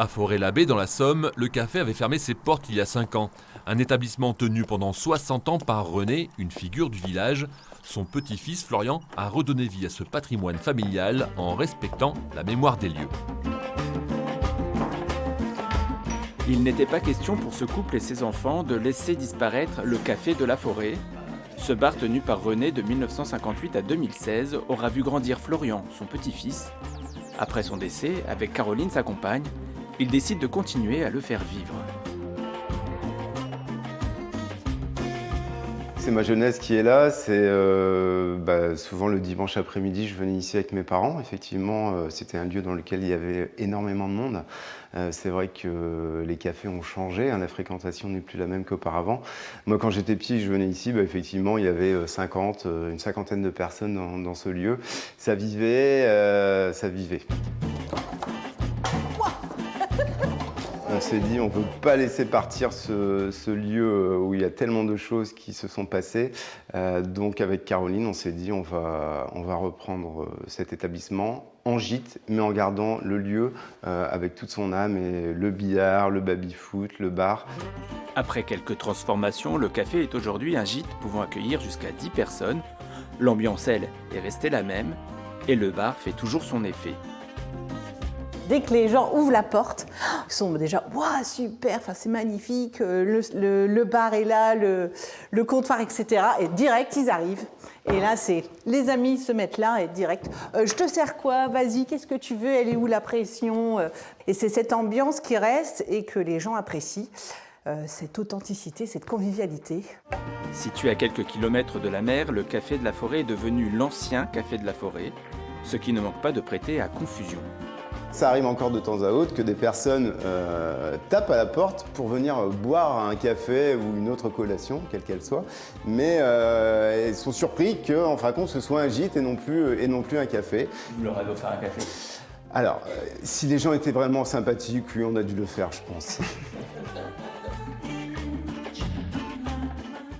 À Forêt-l'Abbé, dans la Somme, le café avait fermé ses portes il y a 5 ans. Un établissement tenu pendant 60 ans par René, une figure du village. Son petit-fils, Florian, a redonné vie à ce patrimoine familial en respectant la mémoire des lieux. Il n'était pas question pour ce couple et ses enfants de laisser disparaître le café de la Forêt. Ce bar tenu par René de 1958 à 2016 aura vu grandir Florian, son petit-fils. Après son décès, avec Caroline, sa compagne, il décide de continuer à le faire vivre. C'est ma jeunesse qui est là, c'est souvent le dimanche après-midi, je venais ici avec mes parents. Effectivement, c'était un lieu dans lequel il y avait énormément de monde. C'est vrai que les cafés ont changé, hein, la fréquentation n'est plus la même qu'auparavant. Moi, quand j'étais petit, je venais ici, effectivement, il y avait une cinquantaine de personnes dans ce lieu. Ça vivait, ça vivait. On s'est dit, on ne peut pas laisser partir ce lieu où il y a tellement de choses qui se sont passées. Donc avec Caroline, on s'est dit, on va reprendre cet établissement en gîte, mais en gardant le lieu avec toute son âme, et le billard, le baby-foot, le bar. Après quelques transformations, le café est aujourd'hui un gîte pouvant accueillir jusqu'à 10 personnes. L'ambiance, elle, est restée la même, et le bar fait toujours son effet. Dès que les gens ouvrent la porte, ils sont déjà « Waouh, super, c'est magnifique, le bar est là, le comptoir, etc. » Et direct, ils arrivent. Et là, les amis se mettent là et direct « Je te sers quoi? Vas-y, qu'est-ce que tu veux? Elle est où la pression ?» Et c'est cette ambiance qui reste et que les gens apprécient. Cette authenticité, cette convivialité. Situé à quelques kilomètres de la mer, le café de la Forêt est devenu l'ancien café de la Forêt, ce qui ne manque pas de prêter à confusion. Ça arrive encore de temps à autre que des personnes tapent à la porte pour venir boire un café ou une autre collation, quelle qu'elle soit, mais elles sont surpris qu'en fin de compte ce soit un gîte et non plus un café. Vous leur avez offert un café? Alors, si les gens étaient vraiment sympathiques, oui, on a dû le faire, je pense.